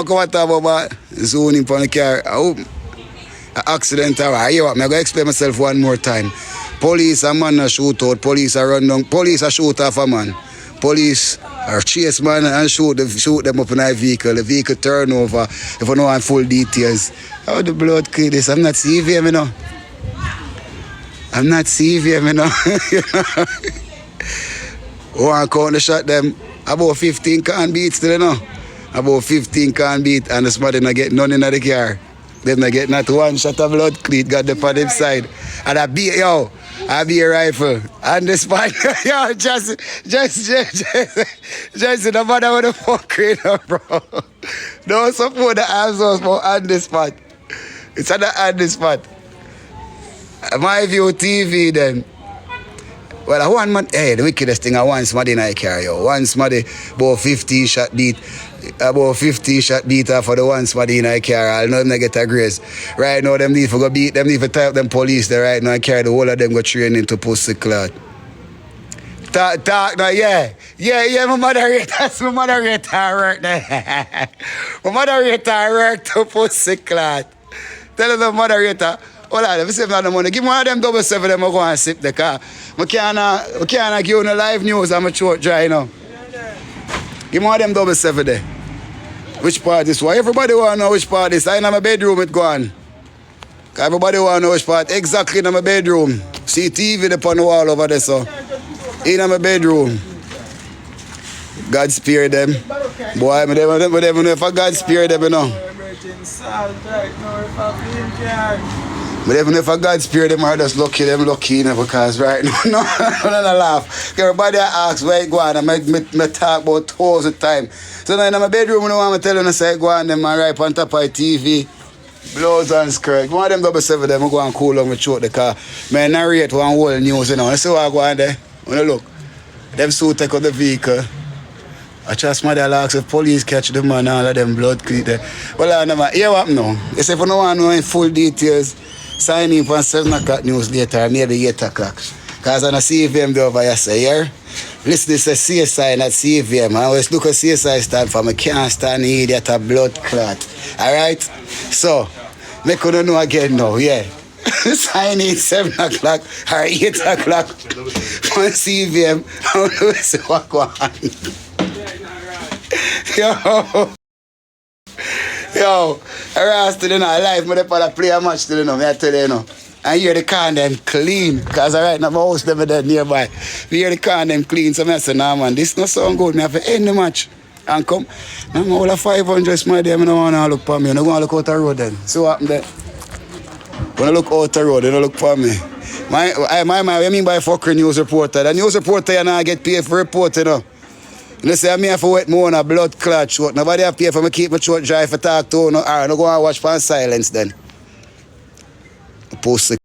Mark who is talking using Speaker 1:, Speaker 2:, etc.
Speaker 1: come and talk about zoning for the car. I hope an accident or what. I'm going to explain myself one more time. Police a man a shoot out. Police a run down. Police a shoot off a man. Police are chase man and shoot them up in a vehicle. The vehicle turn over. If I know I'm full details. How the blood clear this? I'm not CVM, you know. I'm not CVM, you know. One count the shot them. About 15 can beats still, you know. About 15 can beat and the somebody not get none in the car. Them not get not one shot of blood cleat got them on them side. And I be a rifle. And the spot, yo, just no matter what the fuck you know, bro. Don't support the answers for on the spot. It's on the spot. My view TV then. Well, I want man, hey, the wickedest thing I want somebody in I carry yo. One somebody about 15 shot beat. About 15 shot beat off for the one somebody in I carry. I'll know them they get a grace. Right now, them need to go beat, them need to type them police there right now and carry the whole of them go training to pussy clot. Talk now, yeah. Yeah, my moderator, that's my moderator work there. My moderator work to pussy clot. Tell the moderator. Hold on, let me save the money. Give me one of them 7 them I go and sip the car. I can't give you no live news. I'm a short dry, you know. Give me one of them 7 there. Which part is why? Everybody want to know which part is. I in my bedroom it go on. Everybody want to know which part. Exactly in my bedroom. See TV upon the wall over there, so. In my bedroom. God spare them. Boy, I never know if God spare them, you know. But even if a God spare them, I just lucky them lucky, you know, because right now, no laugh. Everybody asks where you go on, and I talk about 1,000 times. So now in my bedroom, I want to tell them, I say, go on them, and right on top of the TV, blouse and skirt. One of them 7 them, I go and cool on my throat the car. I narrate one whole news, you know. You see what I go on there? When you look, them suit take out the vehicle. I trust my dad asks if police catch them and all of them blood clean there. Well, I never hear what no. You say if you don't want to know in full details, sign in for 7 o'clock news later, or maybe 8 o'clock. Because I see CVM there over here, say, here. Listen, this is CSI, not CVM. I always look at CSI stand for. I can't stand the idiot a blood clot. Alright? So, make you know again now, yeah. Sign in 7 o'clock or 8 o'clock on CVM. I don't know what go on. Yo, around still, you know, live, but I play a match still, you know, I tell you, you know. I hear the car them clean, because I right now my house never there nearby. We hear the car them clean, so I say, nah man, this not sound good, I have to end the match. And come, I'm all of 500 my day, I don't want to look for me, I don't want to look out the road then. See what happened there? When I look out the road, they don't look for me. What I mean by fucking news reporter? The news reporter, you know, get paid for report, you know. You say I'm here for wet more on a blood clot short. Nobody have pay for me keep my throat dry for talk to no. I don't go and watch for silence then. Pussy.